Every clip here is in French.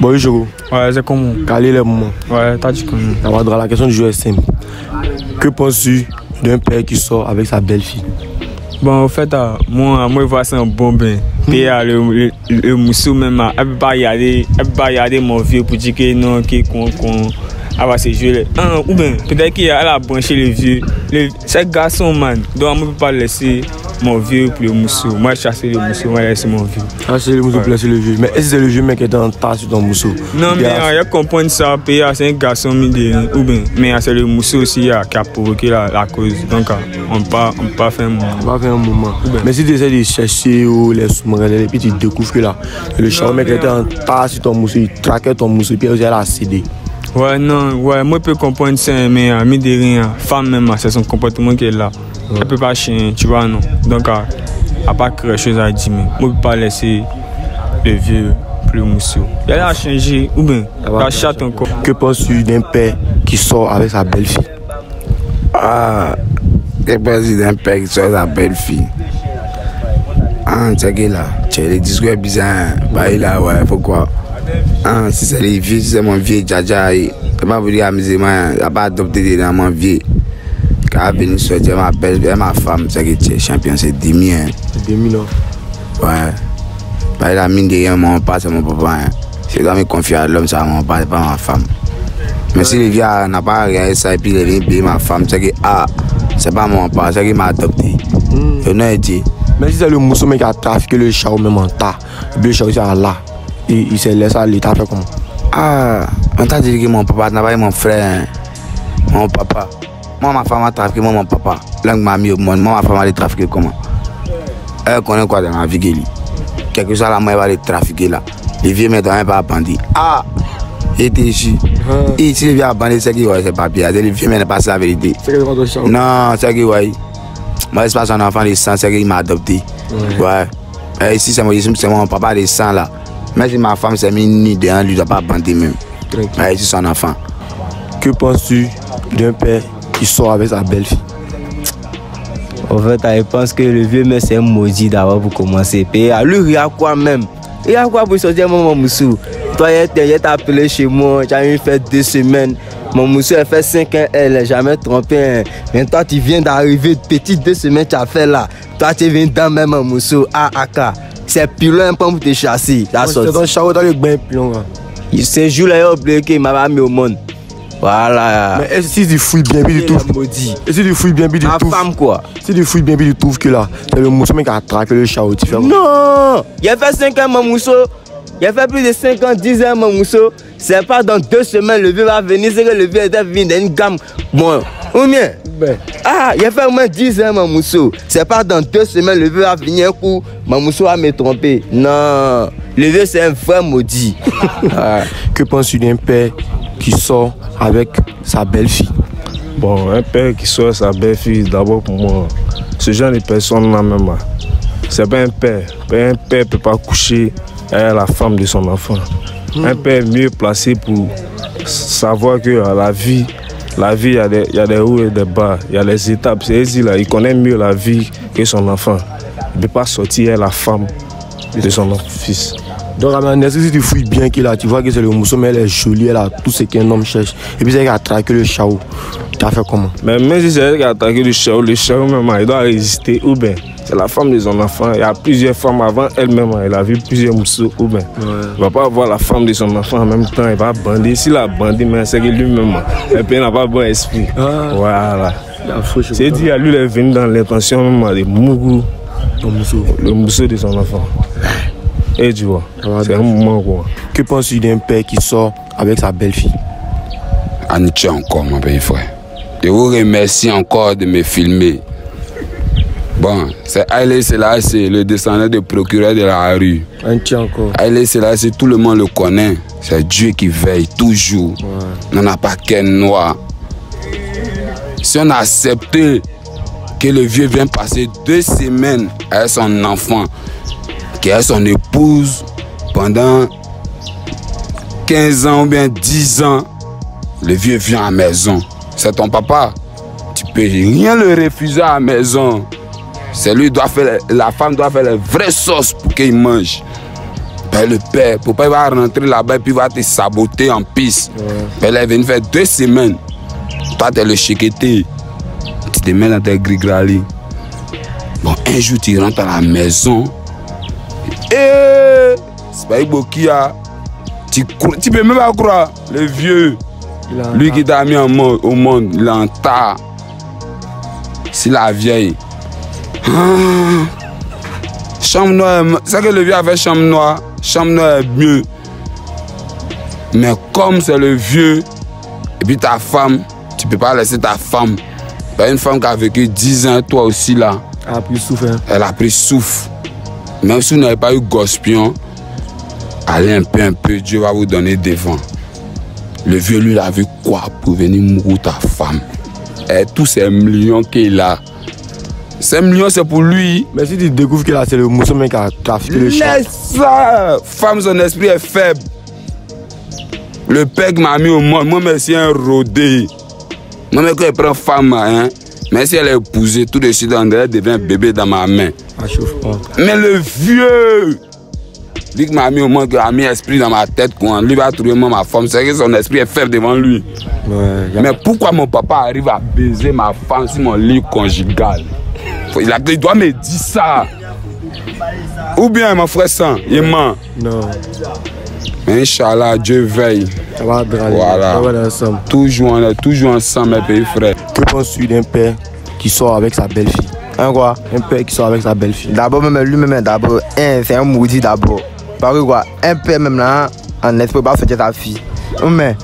Bon, je joue. Ouais, c'est comment? Calé les moments. Ouais, t'as dit comment? D'abord, la question du jeu est simple. Que penses-tu d'un père qui sort avec sa belle-fille? Bon, en fait, moi, je vois ça un bon bain. Puis, le moussou même, elle peut pas y aller mon vieux pour dire que non, qu'on va se jouer. Ou bien, peut-être qu'elle a branché le vieux. C'est garçon, man. Donc, je ne peux pas laisser mon vieux pour le moussou. Moi, je chasse le moussou, moi, je laisse mon vieux. Chasser le moussou pour laisser le vieux. Mais est-ce que c'est le vieux mec qui est en tas sur ton moussou? Non, mais il comprend ça. Puis, c'est un garçon, ou bien, mais c'est le moussou aussi qui a provoqué la cause. Donc, on ne peut pas faire un moment. On va faire un moment. Mais si tu essaies de chercher ou les sous-marins, et puis tu découvres que là, le char mec était en tas sur ton moussou, il traquait ton moussou, puis il a cédé. Ouais, non, ouais, moi je peux comprendre ça, mais mine de rien, femme même, c'est son comportement qui est là. Elle peut pas chier, tu vois, non. Donc, elle n'a pas quelque chose à dire, mais moi je peux pas laisser le vieux plus moussou. Elle a changé, ou bien, la chatte encore. Que penses-tu d'un père qui sort avec sa belle-fille? Ah, que penses-tu d'un père qui sort avec sa belle-fille? Ah, c'est que là, tu as les discours bizarres, bah il a, ouais, pourquoi? Ah, si c'est les vieux, si c'est mon vieux Djadja, il ne pas vous dire amuser, moi, il n'a pas adopté dans mon vieux. Quand il est venu sortir ma belle, ma femme, c'est que tu es champion, c'est 10 000. C'est 10 000 ans. Ouais. Bah, il a mis derrière mon père, c'est mon papa. Hein. C'est quand il confie à l'homme, c'est mon père, c'est pas ma femme. Mais si le vieux n'a pas regardé ça et puis il est venu payer ma femme, c'est que, ah, c'est pas mon père, c'est qu'il m'a adopté. Je n'ai dit. Mais si c'est le moussou qui a trafiqué le char même en tas, et puis le char aussi à là. Il s'est laissé aller, t'as fait comment? Ah, on t'a dit que mon papa n'a pas eu mon frère, mon papa. Moi, ma femme a trafiqué, moi, mon papa. Là, m'a mis au monde, moi, ma femme a trafiqué comment? Elle connaît quoi dans ma vie, quelque chose là, moi, elle va les trafiquer là. Les vieux ne doivent pas bandit. Ah, il était ici. Et si les vieux bandit, c'est qui ouais, c'est papier. Les vieux ne pas la vérité. C'est que votre char? Non, c'est qui ouais. Moi, c'est pas son enfant de sang, c'est qu'il m'a adopté. Ouais. Et ici, c'est mon papa de sang là. Mais si ma femme s'est mise nue dedans, lui, il ne doit pas bander même. Mais c'est son enfant. Que penses-tu d'un père qui sort avec sa belle-fille? En fait, je pense que le vieux mec c'est un maudit d'abord pour commencer. Et lui, il y a quoi même? Il y a quoi pour sortir mon moussou? Toi, il t'a appelé chez moi, tu as fait 2 semaines. Mon moussou a fait 5 ans, elle n'a jamais trompé. Mais toi, tu viens d'arriver, petite 2 semaines, tu as fait là. Toi, tu viens dans même un moussou, AAK. C'est pilon pour te chasser. C'est ton char dans le bain pilon. Ce jour-là, il a oublié qu'il m'a mis au monde. Voilà. Mais est-ce que tu fouilles bien, puis tu trouves? Est-ce que tu fouilles bien, puis tu trouves? Ma femme quoi? Si tu fouilles bien, puis tu trouves que là, c'est le moussou qui a traqué le char. Non! Il a fait 5 ans, mon moussou. Il a fait plus de 5 ans, 10 ans, mon moussou. C'est pas dans 2 semaines, le vieux va venir. C'est que le vieux est venu dans une gamme. Bon, ou bien? Ah, il a fait au moins 10 ans, mon moussou. C'est pas dans 2 semaines, le vieux va venir un coup. Mon moussou va me tromper. Non, le vieux c'est un vrai maudit. Que penses-tu d'un père qui sort avec sa belle-fille? Bon, un père qui sort avec sa belle-fille, d'abord pour moi, ce genre de personne-là même, c'est pas un père. Un père ne peut pas coucher avec la femme de son enfant. Un père est mieux placé pour savoir que la vie, il y a des hauts et des bas, il y a des étapes. C'est là, il connaît mieux la vie que son enfant. Il ne peut pas sortir avec la femme de son fils. Donc, est-ce que si tu fouilles bien qu'il a, tu vois que c'est le moussou, mais elle est jolie, elle a tout ce qu'un homme cherche. Et puis, c'est qu'elle a traqué le chao. Tu as fait comment? Mais même si c'est elle qui a attaqué le chao même, il doit résister. Ou bien, c'est la femme de son enfant. Il y a plusieurs femmes avant elle-même. Elle a vu plusieurs moussous. Ou bien, il ne va pas voir la femme de son enfant en même temps. Il va bander. S'il a bandé, mais c'est que lui-même. Et puis, il n'a pas bon esprit. Voilà. C'est dit à lui, il est venu dans l'intention même de Mougou, le moussou de son enfant. Et tu vois, c'est un moment quoi. Que penses-tu d'un père qui sort avec sa belle-fille? Anitché encore, mon petit frère. Je vous remercie encore de me filmer. Bon, c'est Haïlé Selassie, le descendant du procureur de la rue. Anitché encore. Haïlé Selassie, tout le monde le connaît. C'est Dieu qui veille toujours. On n'a pas qu'un noir. Si on a accepté que le vieux vient passer 2 semaines avec son enfant, qui est son épouse pendant 15 ans ou bien 10 ans, le vieux vient à la maison. C'est ton papa. Tu peux rien le refuser à la maison. C'est lui doit faire, la femme doit faire la vraie sauce pour qu'il mange. Mais le père il va rentrer là-bas et puis il va te saboter en piste. Elle est venue faire 2 semaines. Toi, tu es le chiqueté. Tu te mets dans tes gris-grali. Bon, un jour, tu rentres à la maison. Et c'est pas Ibokia. Tu peux même pas croire. Le vieux, lui qui t'a mis au monde, il est en tas. C'est la vieille. Chambre noire, c'est que le vieux a fait chambre noire. Chambre noire est mieux. Mais comme c'est le vieux, et puis ta femme, tu peux pas laisser ta femme. Une femme qui a vécu 10 ans, toi aussi là. Elle a pris souffle. Hein. Elle a pris souffle. Même si vous n'avez pas eu gospion, allez un peu, Dieu va vous donner devant. Le vieux, lui, il a vu quoi pour venir mourir ta femme? Et tous ces millions qu'il a. Ces millions, c'est pour lui. Mais si tu découvres que là, c'est le Moussoumé qui a trafiqué le chat. Laisse ça! Femme, son esprit est faible. Le père qui m'a mis au monde, moi, c'est un rodé. Moi, quand elle prend femme, hein, mais si elle est épousée, tout de suite, elle devient bébé dans ma main. Mais le vieux, lui qui m'a mis au monde, qui a mis esprit dans ma tête, quoi, lui va trouver moi ma femme, c'est que son esprit est faible devant lui. Mais pourquoi mon papa arrive à baiser ma femme sur mon lit conjugal? Il doit me dire ça. Ou bien mon frère sang, il ment. Non. Mais Inch'Allah, Dieu veille. Ça va draler. Voilà. Ça va ensemble. Toujours ensemble, mes pays frères. Que penses-tu d'un père qui sort avec sa belle-fille? Hein quoi? Un père qui sort avec sa belle-fille. D'abord, même lui-même, d'abord, c'est un maudit d'abord. Parce que quoi? Un père même là, en esprit, pas sortir sa fille. Mais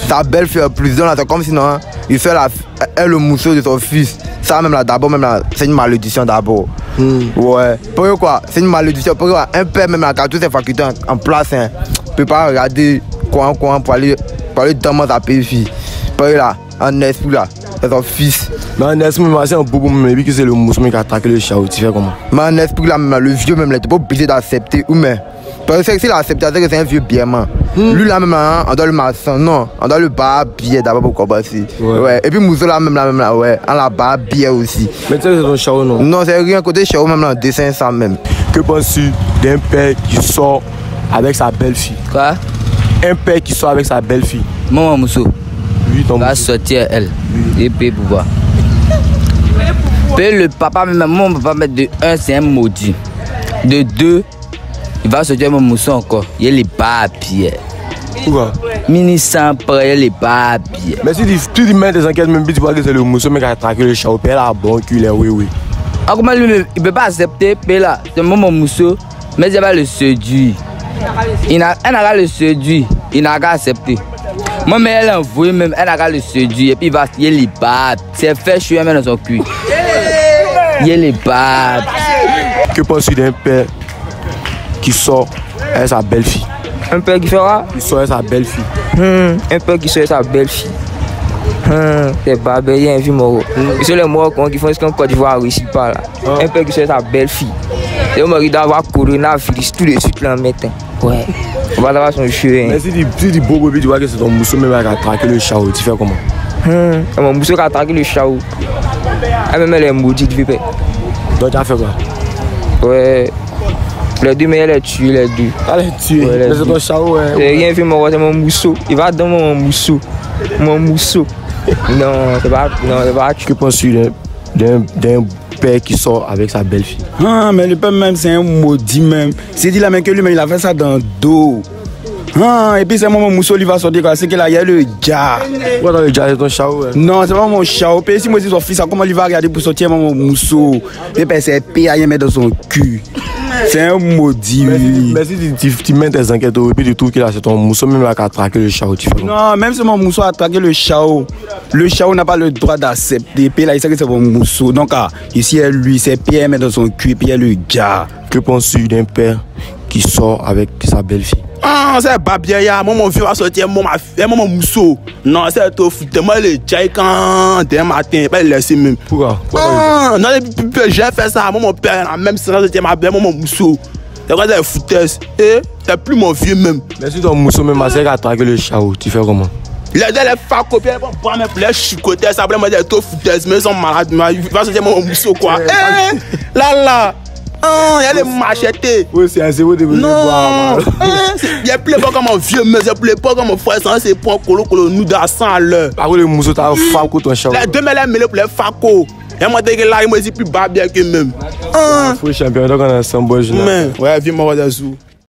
sa belle-fille en prison là, c'est comme sinon, il fait le mousseau de son fils. Ça même là, d'abord, même là, c'est une malédiction d'abord. Ouais. Pourquoi quoi? C'est une malédiction. Pourquoi un père même là, qui a toutes ses facultés en place, hein, peut pas regarder quoi pour aller demander sa petite fille. Parce que là, en esprit là, c'est son fils. Mais en esprit, c'est un beaucoup, mais vu que c'est le Moussoumé qui a attaqué le chat, tu fais comment? Mais en esprit là, même là, le vieux même là, tu pas obligé d'accepter ou mais. Parce que s'il accepte, c'est un vieux bienman. Lui là même là, on doit le maçon, non, on doit le barrer bien d'abord pour commencer. Ouais. Et puis Mousso là même là, ouais, on la barre bien aussi. Mais tu sais c'est ton chao non? Non, c'est rien côté chao même là, dessin ça même. Que penses-tu d'un père qui sort avec sa belle-fille? Quoi? Un père qui sort avec sa belle-fille. Maman Mousso. Oui, ton va sortir elle. Et puis pour voir. Puis le papa, même mon papa mettre de 1, c'est un maudit. De 2, il va sortir mon Mousso encore. Il y a les papiers. Pourquoi? Mini sans près, les papiers. Mais si tu mets des enquêtes, même tu vois que c'est le Mousso qui a attaqué le chat, il a bon cul, oui. Ah, comment lui, il ne peut pas accepter, puis là, c'est mon Mousso, mais il va le séduire. Il n'a qu'à le séduire, il n'a qu'à accepter. Moi, mais elle envoie même, elle n'a qu'à le séduire, et puis il va y les papiers. C'est fait chouer même dans son cul. Il y a les papiers. Que penses-tu d'un père qui sort avec sa belle-fille? Un père qui fera? Qui sort avec sa belle-fille. Un père qui sort avec sa belle-fille. C'est pas bien, un film mort. Ils sont les morts qui font ce qu'on Côte d'Ivoire ici par là. Un père qui sort avec sa belle-fille. C'est un mari d'avoir coronavirus tout de suite là maintenant. Ouais. On va avoir son cheveu. Mais si tu beau bébé, tu vois que c'est ton Mousso même qui a attaqué le chat, tu fais comment? Mon Mousso qui a attaqué le chat. Elle même elle est maudite, tu fais. Donc tu as fait quoi? Ouais. Les deux, mais elle est tuée, les deux. Elle est tuée. Ouais, mais c'est ton chat, ouais. C'est rien fait, c'est mon Mousso. Il va dans mon Mousso. Mon Mousso. Non, c'est pas. Que penses-tu d'un père qui sort avec sa belle-fille? Ah, mais le père même, c'est un maudit même. C'est dit là même que lui, mais il a fait ça dans le dos. Ah, et puis c'est mon Mousso, il va sortir quand c'est qu'il y a le gars. Pourquoi dans le gars, c'est ton chat, ouais? Non, c'est pas mon chat. Et si moi je dis son fils, comment il va regarder pour sortir mon Mousso? Et puis c'est pire à y mettre dans son cul. C'est un maudit. Mais si tu mets tes enquêtes et puis tu trouves que c'est ton Mousso même qui a traqué le chat, tu fais non, même si mon Mousso a traqué le chat n'a pas le droit d'accepter. Puis là, il sait que c'est mon Mousso. Donc, ici, lui, c'est Pierre met dans son cul et puis il y a le gars. Que penses-tu d'un père qui sort avec sa belle-fille? Ah, c'est pas bien, moi mon vieux va sortir, mon Mousso. Non, c'est tout foutu. Moi, le Jai quand demain matin, pas laisser même. Pourquoi? Ah, non, j'ai fait ça. Moi, mon père, la même séance, c'était ma belle, mon Mousso. C'est quoi cette foutaise? Eh, c'est plus mon vieux même. Mais si ton Mousso même a attaqué le chat, tu fais comment? Il a dit les faire copier, ils vont prendre mes plaies chicoter, ça va me dire tout foutaise, mais ils sont malades, il va sortir mon Mousso quoi. Eh, là. Il y a les machetés. Oui, c'est assez beau de venir boire. Il y a plus pas comme un vieux, mais il y a plus pas comme un frère, c'est pour un colo, nous dans 100 à l'heure. Par contre, le mousseau, t'as un faco, ton chat. Les deux mêlés mêlés pour les faco. Et moi, dès que là, il me dit plus bas bien que même. Faut champion, donc on a 100 bois. Ouais, viens, moi, voir des sous.